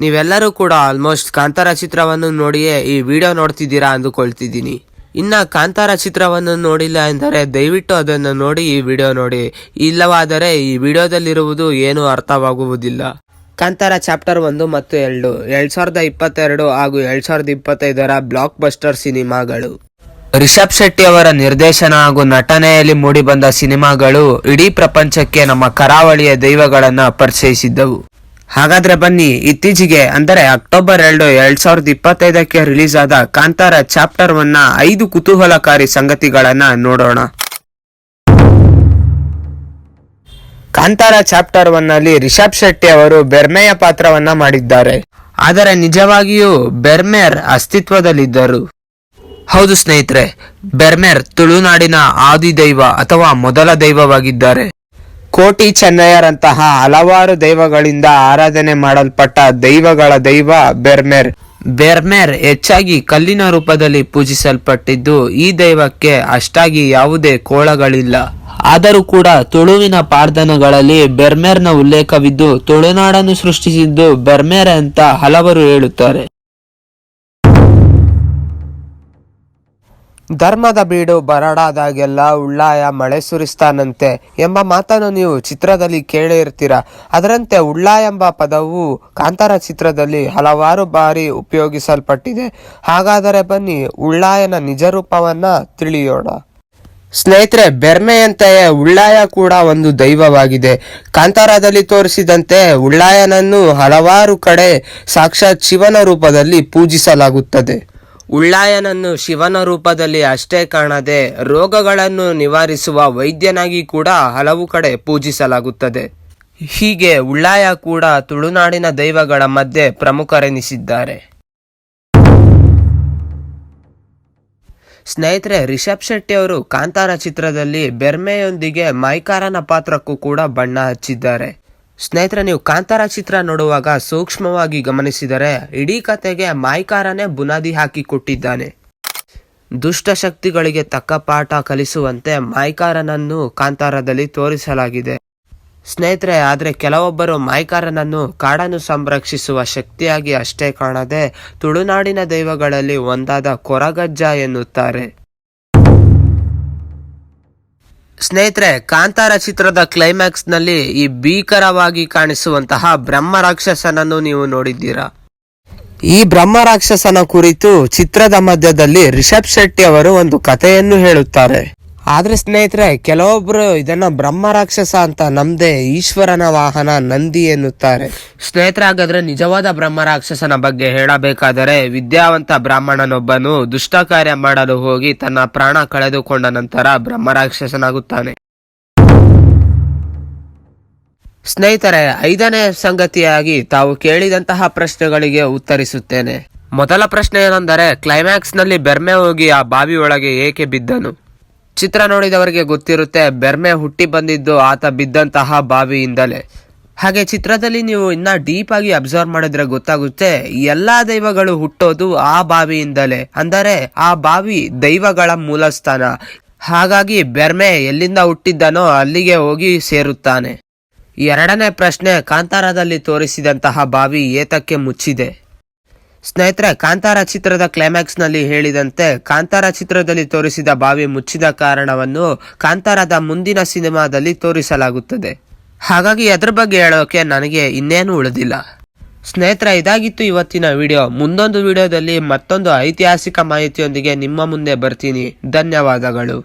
ನೀವೆಲ್ಲರೂ ಕೂಡ ಆಲ್ಮೋಸ್ಟ್ ಕಾಂತಾರ ಚಿತ್ರವನ್ನು ನೋಡಿಯೇ ಈ ವಿಡಿಯೋ ನೋಡ್ತಿದ್ದೀರಾ ಅಂದುಕೊಳ್ತಿದ್ದೀನಿ. ಇನ್ನು ಕಾಂತಾರ ಚಿತ್ರವನ್ನು ನೋಡಿಲ್ಲ ಎಂದರೆ ದಯವಿಟ್ಟು ಅದನ್ನು ನೋಡಿ ಈ ವಿಡಿಯೋ ನೋಡಿ, ಇಲ್ಲವಾದರೆ ಈ ವಿಡಿಯೋದಲ್ಲಿರುವುದು ಏನೂ ಅರ್ಥವಾಗುವುದಿಲ್ಲ. ಕಾಂತಾರ ಚಾಪ್ಟರ್ 1 ಮತ್ತು 2 2022 ಹಾಗೂ 2025 ಬ್ಲಾಕ್ ಬಸ್ಟರ್ ಸಿನಿಮಾಗಳು. ರಿಷಬ್ ಶೆಟ್ಟಿ ಅವರ ನಿರ್ದೇಶನ ಹಾಗೂ ನಟನೆಯಲ್ಲಿ ಮೂಡಿಬಂದ ಸಿನಿಮಾಗಳು ಇಡೀ ಪ್ರಪಂಚಕ್ಕೆ ನಮ್ಮ ಕರಾವಳಿಯ ದೈವಗಳನ್ನ ಪರಿಚಯಿಸಿದ್ದವು. ಹಾಗಾದ್ರೆ ಬನ್ನಿ, ಇತ್ತೀಚೆಗೆ ಅಂದರೆ ಅಕ್ಟೋಬರ್ 2, 2025 ರಿಲೀಸ್ ಆದ ಕಾಂತಾರ ಚಾಪ್ಟರ್ 1 5 ಕುತೂಹಲಕಾರಿ ಸಂಗತಿಗಳನ್ನ ನೋಡೋಣ. ಕಾಂತಾರ ಚಾಪ್ಟರ್ 1 ನಲ್ಲಿ ರಿಷಬ್ ಶೆಟ್ಟಿ ಅವರು ಬೆರ್ಮೆಯ ಪಾತ್ರವನ್ನ ಮಾಡಿದ್ದಾರೆ. ಆದರೆ ನಿಜವಾಗಿಯೂ ಬೆರ್ಮೇರ್ ಅಸ್ತಿತ್ವದಲ್ಲಿದ್ದರು. ಹೌದು ಸ್ನೇಹಿತರೆ, ಬೆರ್ಮೇರ್ ತುಳುನಾಡಿನ ಆದಿದೈವ ಅಥವಾ ಮೊದಲ ದೈವವಾಗಿದ್ದಾರೆ. ಕೋಟಿ ಚೆನ್ನಯ್ಯರಂತಹ ಹಲವಾರು ದೈವಗಳಿಂದ ಆರಾಧನೆ ಮಾಡಲ್ಪಟ್ಟ ದೈವಗಳ ದೈವ ಬೆರ್ಮೇರ್. ಬೆರ್ಮೇರ್ ಹೆಚ್ಚಾಗಿ ಕಲ್ಲಿನ ರೂಪದಲ್ಲಿ ಪೂಜಿಸಲ್ಪಟ್ಟಿದ್ದು, ಈ ದೈವಕ್ಕೆ ಅಷ್ಟಾಗಿ ಯಾವುದೇ ಕೋಳಗಳಿಲ್ಲ. ಆದರೂ ಕೂಡ ತುಳುವಿನ ಪ್ರಾರ್ಥನೆಗಳಲ್ಲಿ ಬೆರ್ಮೇರ್ನ ಉಲ್ಲೇಖವಿದ್ದು, ತುಳುನಾಡನ್ನು ಸೃಷ್ಟಿಸಿದ್ದು ಬೆರ್ಮೇರ್ ಅಂತ ಹಲವರು ಹೇಳುತ್ತಾರೆ. ಧರ್ಮದ ಬೀಡು ಬರಡಾದಾಗೆಲ್ಲ ಉಳ್ಳಾಯ ಮಳೆ ಸುರಿಸ್ತಾನಂತೆ ಎಂಬ ಮಾತನ್ನು ನೀವು ಚಿತ್ರದಲ್ಲಿ ಕೇಳೇ ಇರ್ತೀರ. ಅದರಂತೆ ಉಳ್ಳಾಯ ಎಂಬ ಪದವು ಕಾಂತಾರ ಚಿತ್ರದಲ್ಲಿ ಹಲವಾರು ಬಾರಿ ಉಪಯೋಗಿಸಲ್ಪಟ್ಟಿದೆ. ಹಾಗಾದರೆ ಬನ್ನಿ ಉಳ್ಳಾಯನ ನಿಜ ರೂಪವನ್ನ ತಿಳಿಯೋಣ. ಸ್ನೇಹಿತರೆ, ಬೆರ್ಮೆಯಂತೆಯೇ ಉಳ್ಳಾಯ ಕೂಡ ಒಂದು ದೈವವಾಗಿದೆ. ಕಾಂತಾರದಲ್ಲಿ ತೋರಿಸಿದಂತೆ ಉಳ್ಳಾಯನನ್ನು ಹಲವಾರು ಕಡೆ ಸಾಕ್ಷಾತ್ ಶಿವನ ರೂಪದಲ್ಲಿ ಪೂಜಿಸಲಾಗುತ್ತದೆ. ಉಳ್ಳಾಯನನ್ನು ಶಿವನ ರೂಪದಲ್ಲಿ ಅಷ್ಟೇ ಕಾಣದೆ ರೋಗಗಳನ್ನು ನಿವಾರಿಸುವ ವೈದ್ಯನಾಗಿ ಕೂಡ ಹಲವು ಕಡೆ ಪೂಜಿಸಲಾಗುತ್ತದೆ. ಹೀಗೆ ಉಳ್ಳಾಯ ಕೂಡ ತುಳುನಾಡಿನ ದೈವಗಳ ಮಧ್ಯೆ ಪ್ರಮುಖರೆನಿಸಿದ್ದಾರೆ. ಸ್ನೇಹಿತರೆ, ರಿಷಬ್ ಶೆಟ್ಟಿ ಅವರು ಕಾಂತಾರ ಚಿತ್ರದಲ್ಲಿ ಬೆರ್ಮೆಯೊಂದಿಗೆ ಮೈಕಾರನ ಪಾತ್ರಕ್ಕೂ ಕೂಡ ಬಣ್ಣ ಹಚ್ಚಿದ್ದಾರೆ. ಸ್ನೇಹಿತರೆ, ನೀವು ಕಾಂತಾರ ಚಿತ್ರ ನೋಡುವಾಗ ಸೂಕ್ಷ್ಮವಾಗಿ ಗಮನಿಸಿದರೆ ಇಡೀ ಕತೆಗೆ ಮೈಕಾರನೇ ಬುನಾದಿ ಹಾಕಿ ಕೊಟ್ಟಿದ್ದಾನೆ. ದುಷ್ಟಶಕ್ತಿಗಳಿಗೆ ತಕ್ಕ ಪಾಠ ಕಲಿಸುವಂತೆ ಮೈಕಾರನನ್ನು ಕಾಂತಾರದಲ್ಲಿ ತೋರಿಸಲಾಗಿದೆ. ಸ್ನೇಹಿತರೆ, ಆದರೆ ಕೆಲವೊಬ್ಬರು ಮೈಕಾರನನ್ನು ಕಾಡನ್ನು ಸಂರಕ್ಷಿಸುವ ಶಕ್ತಿಯಾಗಿ ಅಷ್ಟೇ ಕಾಣದೆ ತುಳುನಾಡಿನ ದೈವಗಳಲ್ಲಿ ಒಂದಾದ ಕೊರಗಜ್ಜ ಎನ್ನುತ್ತಾರೆ. ಸ್ನೇಹಿತರೆ, ಕಾಂತಾರ ಚಿತ್ರದ ಕ್ಲೈಮ್ಯಾಕ್ಸ್ ನಲ್ಲಿ ಈ ಭೀಕರವಾಗಿ ಕಾಣಿಸುವಂತಹ ಬ್ರಹ್ಮ ರಾಕ್ಷಸನನ್ನು ನೀವು ನೋಡಿದ್ದೀರಾ. ಈ ಬ್ರಹ್ಮ ರಾಕ್ಷಸನ ಕುರಿತು ಚಿತ್ರದ ಮಧ್ಯದಲ್ಲಿ ರಿಷಬ್ ಶೆಟ್ಟಿ ಅವರು ಒಂದು ಕಥೆಯನ್ನು ಹೇಳುತ್ತಾರೆ. ಆದ್ರೆ ಸ್ನೇಹಿತರೆ, ಕೆಲವೊಬ್ರು ಇದನ್ನ ಬ್ರಹ್ಮ ರಾಕ್ಷಸ ಅಂತ ನಮ್ದೇ ಈಶ್ವರನ ವಾಹನ ನಂದಿ ಎನ್ನುತ್ತಾರೆ. ಸ್ನೇಹಿತರೆ, ಹಾಗಾದ್ರೆ ನಿಜವಾದ ಬ್ರಹ್ಮ ರಾಕ್ಷಸನ ಬಗ್ಗೆ ಹೇಳಬೇಕಾದರೆ ವಿದ್ಯಾವಂತ ಬ್ರಾಹ್ಮಣನೊಬ್ಬನು ದುಷ್ಟ ಕಾರ್ಯ ಮಾಡಲು ಹೋಗಿ ತನ್ನ ಪ್ರಾಣ ಕಳೆದುಕೊಂಡ ನಂತರ ಬ್ರಹ್ಮ ರಾಕ್ಷಸನಾಗುತ್ತಾನೆ. ಸ್ನೇಹಿತರೆ, 5ನೇ ಸಂಗತಿಯಾಗಿ ತಾವು ಕೇಳಿದಂತಹ ಪ್ರಶ್ನೆಗಳಿಗೆ ಉತ್ತರಿಸುತ್ತೇನೆ. ಮೊದಲ ಪ್ರಶ್ನೆ ಏನೆಂದರೆ, ಕ್ಲೈಮ್ಯಾಕ್ಸ್ ನಲ್ಲಿ ಬೆರ್ಮೆ ಹೋಗಿ ಆ ಬಾವಿ ಒಳಗೆ ಏಕೆ ಬಿದ್ದನು? ಚಿತ್ರ ನೋಡಿದವರಿಗೆ ಗೊತ್ತಿರುತ್ತೆ, ಬೆರ್ಮೆ ಹುಟ್ಟಿ ಬಂದಿದ್ದು ಆತ ಬಿದ್ದಂತಹ ಬಾವಿಯಿಂದಲೇ. ಹಾಗೆ ಚಿತ್ರದಲ್ಲಿ ನೀವು ಇನ್ನ ಡೀಪ್ ಆಗಿ ಅಬ್ಸರ್ವ್ ಮಾಡಿದ್ರೆ ಗೊತ್ತಾಗುತ್ತೆ, ಎಲ್ಲಾ ದೈವಗಳು ಹುಟ್ಟೋದು ಆ ಬಾವಿಯಿಂದಲೇ. ಅಂದರೆ ಆ ಬಾವಿ ದೈವಗಳ ಮೂಲಸ್ಥಾನ. ಹಾಗಾಗಿ ಬೆರ್ಮೆ ಎಲ್ಲಿಂದ ಹುಟ್ಟಿದ್ದನೋ ಅಲ್ಲಿಗೆ ಹೋಗಿ ಸೇರುತ್ತಾನೆ. 2ನೇ ಪ್ರಶ್ನೆ, ಕಾಂತಾರದಲ್ಲಿ ತೋರಿಸಿದಂತಹ ಬಾವಿ ಏತಕ್ಕೆ ಮುಚ್ಚಿದೆ? ಸ್ನೇಹಿತರೆ, ಕಾಂತಾರ ಚಿತ್ರದ ಕ್ಲೈಮ್ಯಾಕ್ಸ್ ನಲ್ಲಿ ಹೇಳಿದಂತೆ ಕಾಂತಾರ ಚಿತ್ರದಲ್ಲಿ ತೋರಿಸಿದ ಬಾವಿ ಮುಚ್ಚಿದ ಕಾರಣವನ್ನು ಕಾಂತಾರದ ಮುಂದಿನ ಸಿನಿಮಾದಲ್ಲಿ ತೋರಿಸಲಾಗುತ್ತದೆ. ಹಾಗಾಗಿ ಅದ್ರ ಬಗ್ಗೆ ಹೇಳೋಕೆ ನನಗೆ ಇನ್ನೇನು ಉಳಿದಿಲ್ಲ. ಸ್ನೇಹಿತರೆ, ಇದಾಗಿತ್ತು ಇವತ್ತಿನ ವಿಡಿಯೋ. ಮುಂದೊಂದು ವಿಡಿಯೋದಲ್ಲಿ ಮತ್ತೊಂದು ಐತಿಹಾಸಿಕ ಮಾಹಿತಿಯೊಂದಿಗೆ ನಿಮ್ಮ ಮುಂದೆ ಬರ್ತೀನಿ. ಧನ್ಯವಾದಗಳು.